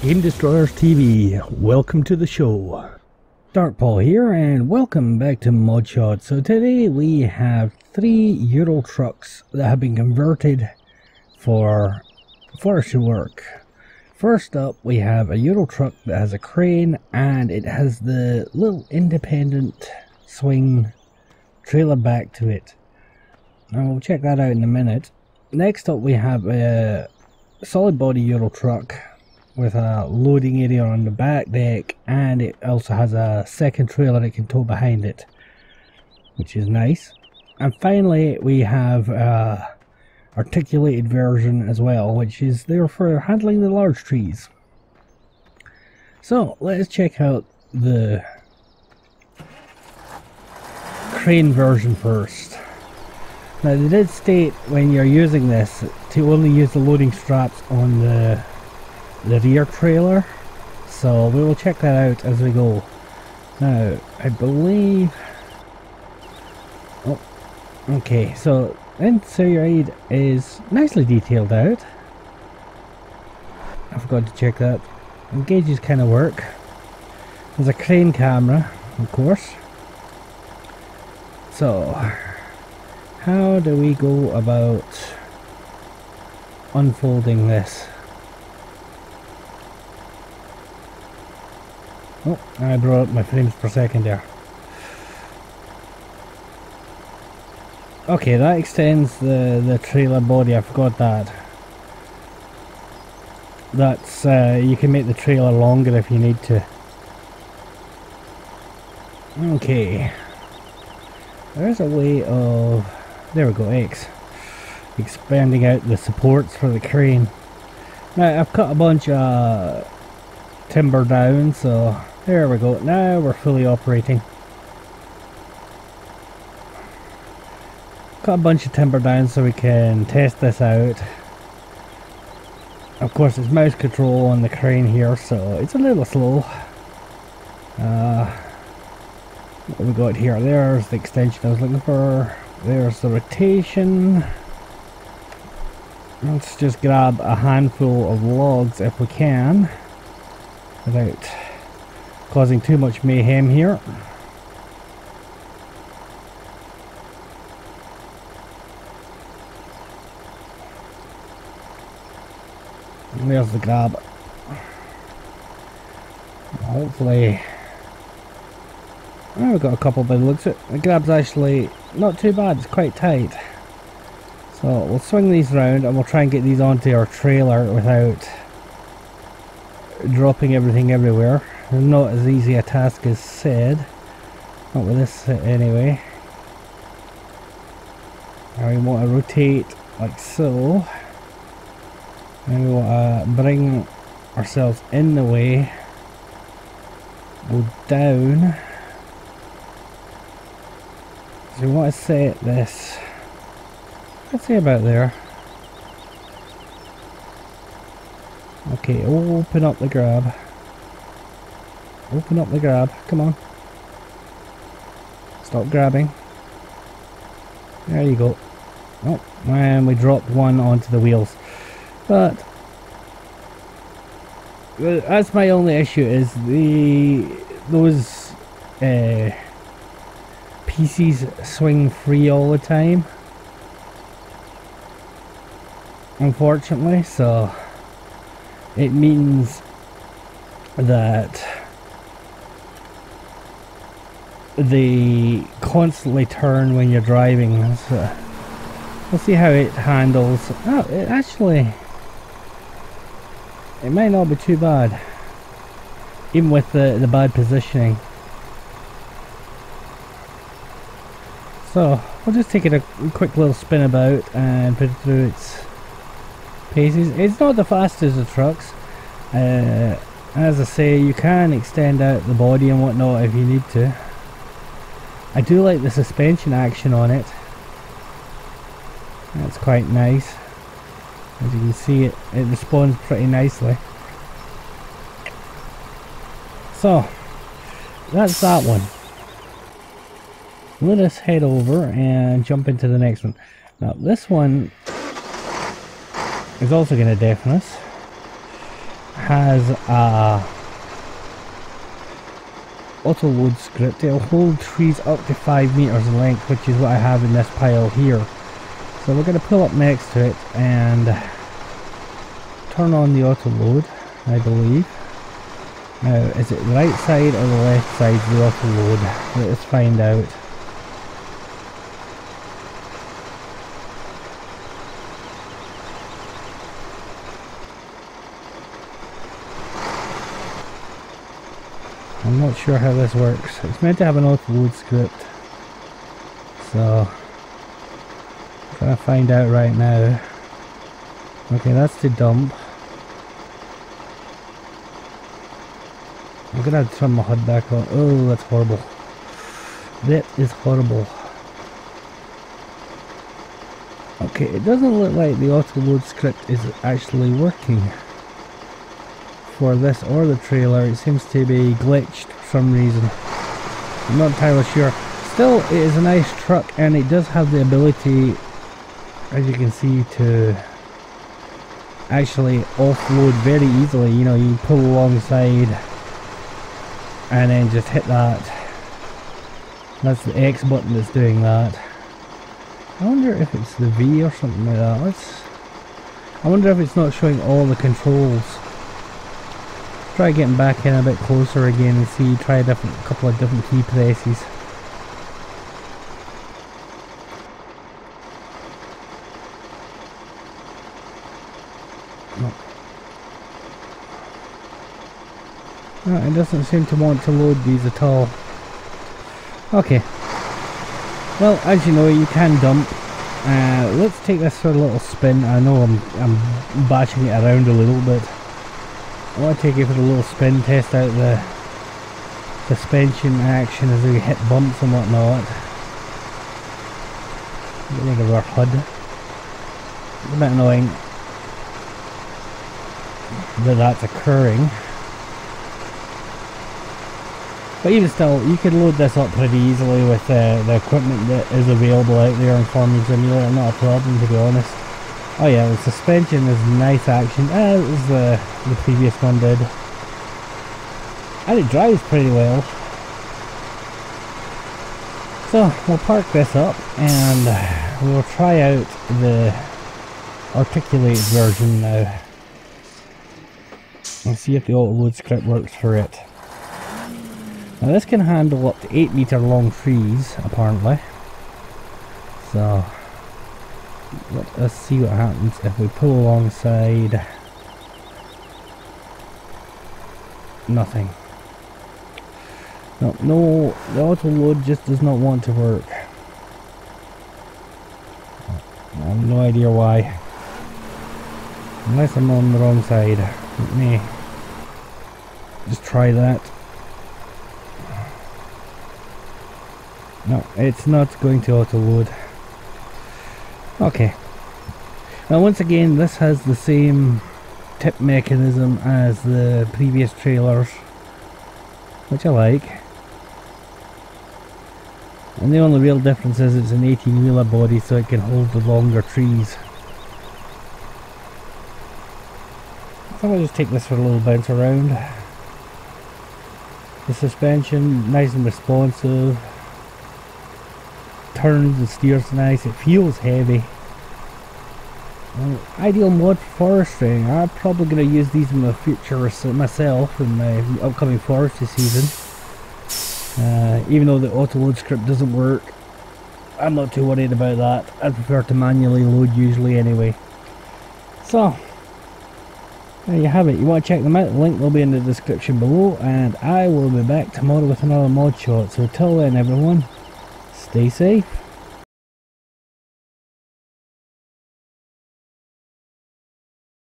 Gamedestroyerstv, welcome to the show. Dark Paul here and welcome back to Modshot. So today we have 3 Ural trucks that have been converted for forestry work. First up we have a Ural truck that has a crane and it has the little independent swing trailer back to it. And we'll check that out in a minute. Next up we have a solid body Ural truck with a loading area on the back deck, and it also has a second trailer it can tow behind it, which is nice. And finally we have a articulated version as well, which is there for handling the large trees. So let's check out the crane version first. Now they did state when you're using this to only use the loading straps on the rear trailer, so we will check that out as we go. Now I believe, oh okay, so inside is nicely detailed out. I forgot to check that. The gauges kind of work. There's a crane camera, of course. So how do we go about unfolding this? Oh, I brought up my frames per second there. Okay, that extends the trailer body, I forgot that. That's, you can make the trailer longer if you need to. Okay. There's a way of, there we go, X. Expanding out the supports for the crane. Now, I've cut a bunch of timber down, so there we go. Now we're fully operating. Got a bunch of timber down so we can test this out. Of course it's mouse control on the crane here, so it's a little slow. What have we got here? There's the extension I was looking for. There's the rotation. Let's just grab a handful of logs if we can, without causing too much mayhem here. And there's the grab. Hopefully, we've got a couple by the looks of it. The grab's actually not too bad, it's quite tight. So we'll swing these round and we'll try and get these onto our trailer without dropping everything everywhere. Not as easy a task as said. Not with this anyway. Now we want to rotate like so. And we want to bring ourselves in the way. Go down. So we want to set this, let's say about there. Okay, open up the grab. Open up the grab, come on. Stop grabbing. There you go. Oh, and we dropped one onto the wheels. But that's my only issue, is those PCs swing free all the time, unfortunately, so it means that they constantly turn when you're driving. So we'll see how it handles. Oh, it actually, it might not be too bad, even with the bad positioning. So we'll just take it a quick little spin about and put it through its paces. It's not the fastest of trucks. As I say, you can extend out the body and whatnot if you need to. I do like the suspension action on it. That's quite nice. As you can see, it responds pretty nicely. So that's that one. Let us head over and jump into the next one. Now this one is also going to deafen us. has a auto load script. It'll hold trees up to 5 meters in length, which is what I have in this pile here. So we're going to pull up next to it and turn on the auto load, I believe. Now, is it the right side or the left side of the auto load? Let's find out. I'm not sure how this works. It's meant to have an auto load script, so I'm trying to find out right now. Okay, that's to dump. I'm gonna have to turn my HUD back on. Oh, that's horrible. That is horrible. Okay, it doesn't look like the auto load script is actually working for this or the trailer. It seems to be glitched for some reason. I'm not entirely sure. Still, it is a nice truck and it does have the ability, as you can see, to actually offload very easily. You know, you pull alongside and then just hit that. That's the X button that's doing that. I wonder if it's the V or something like that. I wonder if it's not showing all the controls. Try getting back in a bit closer again and see, try a couple of different key presses. No, it doesn't seem to want to load these at all. Okay. Well, as you know, you can dump. Let's take this for a little spin. I know I'm bashing it around a little bit. I want to take it for a little spin, test out the suspension action as we hit bumps and whatnot. Get rid of our HUD. It's a bit annoying that that's occurring. But even still, you can load this up pretty easily with the equipment that is available out there in Farming Simulator. Not a problem, to be honest. Oh yeah, the suspension is nice action, as the previous one did. And it drives pretty well. So, we'll park this up and we'll try out the articulated version now. And see if the auto load script works for it. Now this can handle up to 8 meter long trees, apparently. So, let us see what happens if we pull alongside. Nothing. No, the auto load just does not want to work. I have no idea why. Unless I'm on the wrong side. Let me just try that. No, it's not going to auto load. Okay. Now once again, this has the same tip mechanism as the previous trailers, which I like. And the only real difference is it's an 18-wheeler body, so it can hold the longer trees. So I'll just take this for a little bounce around. The suspension, nice and responsive. Turns and steers nice. It feels heavy. Ideal mod for forestry. I'm probably going to use these in the future myself in my upcoming forestry season. Even though the auto load script doesn't work, I'm not too worried about that. I prefer to manually load usually anyway. So, there you have it. You want to check them out, the link will be in the description below, and I will be back tomorrow with another mod shot. So till then everyone, stay safe.